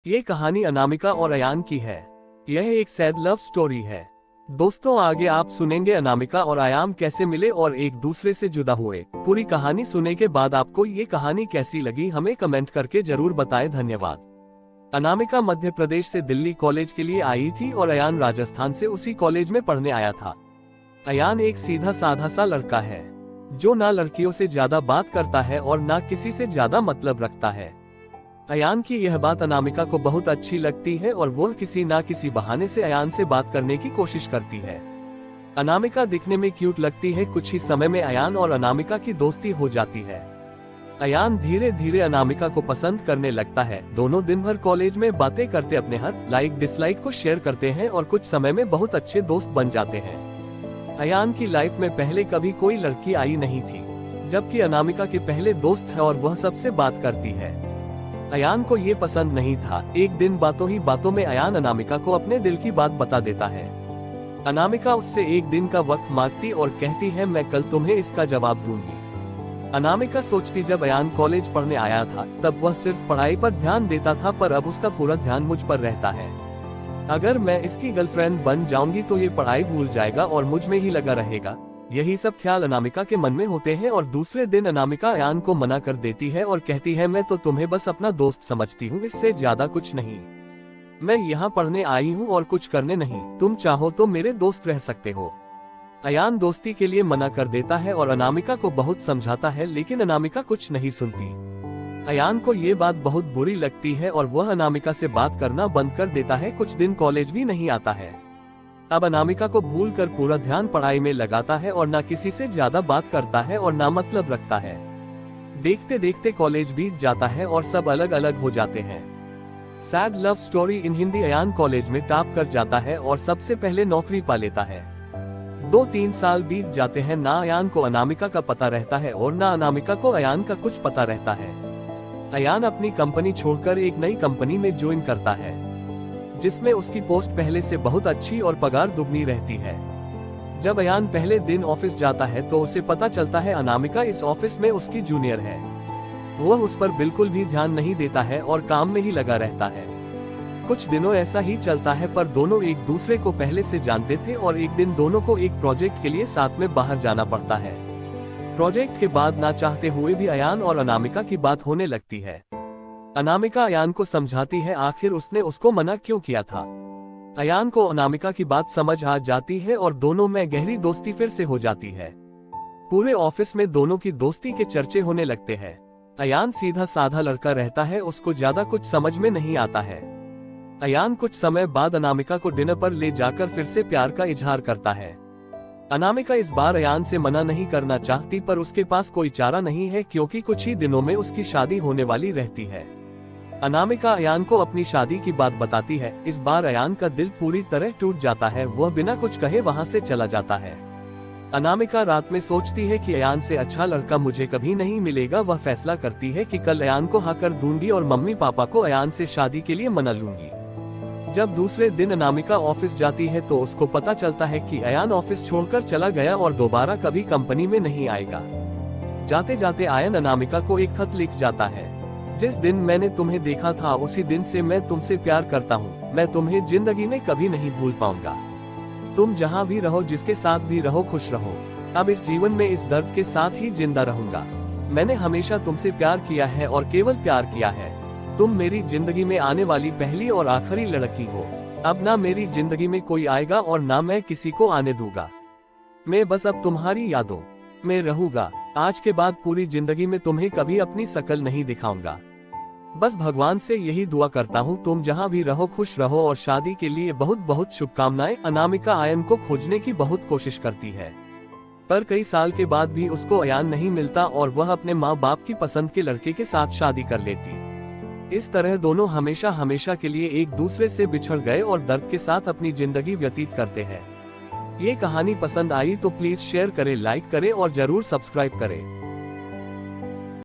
ये कहानी अनामिका और अयान की है। यह एक सैड लव स्टोरी है। दोस्तों, आगे आप सुनेंगे अनामिका और अयान कैसे मिले और एक दूसरे से जुदा हुए। पूरी कहानी सुनने के बाद आपको ये कहानी कैसी लगी हमें कमेंट करके जरूर बताएं। धन्यवाद। अनामिका मध्य प्रदेश से दिल्ली कॉलेज के लिए आई थी और अयान राजस्थान से उसी कॉलेज में पढ़ने आया था। अयान एक सीधा साधा सा लड़का है जो ना लड़कियों से ज्यादा बात करता है और ना किसी से ज्यादा मतलब रखता है। अयान की यह बात अनामिका को बहुत अच्छी लगती है और वो किसी ना किसी बहाने से अयान से बात करने की कोशिश करती है। अनामिका दिखने में क्यूट लगती है। कुछ ही समय में अयान और अनामिका की दोस्ती हो जाती है। अयान धीरे धीरे अनामिका को पसंद करने लगता है। दोनों दिन भर कॉलेज में बातें करते अपने हर लाइक डिसलाइक को शेयर करते हैं और कुछ समय में बहुत अच्छे दोस्त बन जाते हैं। अयान की लाइफ में पहले कभी कोई लड़की आई नहीं थी, जबकि अनामिका के पहले दोस्त है और वह सबसे बात करती है। अयान को ये पसंद नहीं था। एक दिन बातों ही बातों में अयान अनामिका को अपने दिल की बात बता देता है। अनामिका उससे एक दिन का वक्त मांगती और कहती है, मैं कल तुम्हें इसका जवाब दूंगी। अनामिका सोचती, जब अयान कॉलेज पढ़ने आया था तब वह सिर्फ पढ़ाई पर ध्यान देता था, पर अब उसका पूरा ध्यान मुझ पर रहता है। अगर मैं इसकी गर्लफ्रेंड बन जाऊंगी तो ये पढ़ाई भूल जाएगा और मुझ में ही लगा रहेगा। यही सब ख्याल अनामिका के मन में होते हैं और दूसरे दिन अनामिका अयान को मना कर देती है और कहती है, मैं तो तुम्हें बस अपना दोस्त समझती हूँ, इससे ज्यादा कुछ नहीं। मैं यहाँ पढ़ने आई हूँ और कुछ करने नहीं। तुम चाहो तो मेरे दोस्त रह सकते हो। अयान दोस्ती के लिए मना कर देता है और अनामिका को बहुत समझाता है, लेकिन अनामिका कुछ नहीं सुनती। अयान को ये बात बहुत बुरी लगती है और वह अनामिका से बात करना बंद कर देता है। कुछ दिन कॉलेज भी नहीं आता है। अब अनामिका को भूलकर पूरा ध्यान पढ़ाई में लगाता है और ना किसी से ज्यादा बात करता है और ना मतलब रखता है। देखते देखते कॉलेज बीत जाता है और सब अलग अलग हो जाते हैं। Sad love story in Hindi. अयान कॉलेज में टॉप कर जाता है और सबसे पहले नौकरी पा लेता है। 2-3 साल बीत जाते हैं। ना अयान को अनामिका का पता रहता है और ना अनामिका को अयान का कुछ पता रहता है। अयान अपनी कंपनी छोड़कर एक नई कंपनी में ज्वाइन करता है, जिसमें उसकी पोस्ट पहले से बहुत अच्छी और पगार दुगनी रहती है। जब अयान पहले दिन ऑफिस जाता है तो उसे पता चलता है अनामिका इस ऑफिस में उसकी जूनियर है। वह उस पर बिल्कुल भी ध्यान नहीं देता है और काम में ही लगा रहता है। कुछ दिनों ऐसा ही चलता है, पर दोनों एक दूसरे को पहले से जानते थे और एक दिन दोनों को एक प्रोजेक्ट के लिए साथ में बाहर जाना पड़ता है। प्रोजेक्ट के बाद ना चाहते हुए भी अयान और अनामिका की बात होने लगती है। अनामिका अयान को समझाती है आखिर उसने उसको मना क्यों किया था। अयान को अनामिका की बात समझ आ जाती है और दोनों में गहरी दोस्ती फिर से हो जाती है। पूरे ऑफिस में दोनों की दोस्ती के चर्चे होने लगते हैं। अयान सीधा साधा लड़का रहता है, उसको ज्यादा कुछ समझ में नहीं आता है। अयान कुछ समय बाद अनामिका को डिनर पर ले जाकर फिर से प्यार का इजहार करता है। अनामिका इस बार अयान से मना नहीं करना चाहती, पर उसके पास कोई चारा नहीं है क्योंकि कुछ ही दिनों में उसकी शादी होने वाली रहती है। अनामिका अयान को अपनी शादी की बात बताती है। इस बार अयान का दिल पूरी तरह टूट जाता है। वह बिना कुछ कहे वहां से चला जाता है। अनामिका रात में सोचती है कि अयान से अच्छा लड़का मुझे कभी नहीं मिलेगा। वह फैसला करती है कि कल अयान को हाँ कर दूंगी और मम्मी पापा को अयान से शादी के लिए मना लूंगी। जब दूसरे दिन अनामिका ऑफिस जाती है तो उसको पता चलता है कि अयान ऑफिस छोड़कर चला गया और दोबारा कभी कंपनी में नहीं आएगा। जाते जाते अयान अनामिका को एक खत लिख जाता है। जिस दिन मैंने तुम्हें देखा था उसी दिन से मैं तुमसे प्यार करता हूँ। मैं तुम्हें जिंदगी में कभी नहीं भूल पाऊंगा। तुम जहाँ भी रहो, जिसके साथ भी रहो, खुश रहो। अब इस जीवन में इस दर्द के साथ ही जिंदा रहूंगा। मैंने हमेशा तुमसे प्यार किया है और केवल प्यार किया है। तुम मेरी जिंदगी में आने वाली पहली और आखिरी लड़की हो। अब ना मेरी जिंदगी में कोई आएगा और ना मैं किसी को आने दूंगा। मैं बस अब तुम्हारी यादों में रहूंगा। आज के बाद पूरी जिंदगी में तुम्हें कभी अपनी शक्ल नहीं दिखाऊंगा। बस भगवान से यही दुआ करता हूँ, तुम जहाँ भी रहो खुश रहो और शादी के लिए बहुत बहुत शुभकामनाएं। अनामिका अयान को खोजने की बहुत कोशिश करती है, पर कई साल के बाद भी उसको अयान नहीं मिलता और वह अपने माँ बाप की पसंद के लड़के के साथ शादी कर लेती। इस तरह दोनों हमेशा हमेशा के लिए एक दूसरे से बिछड़ गए और दर्द के साथ अपनी जिंदगी व्यतीत करते हैं। ये कहानी पसंद आई तो प्लीज शेयर करें, लाइक करें और जरूर सब्सक्राइब करें।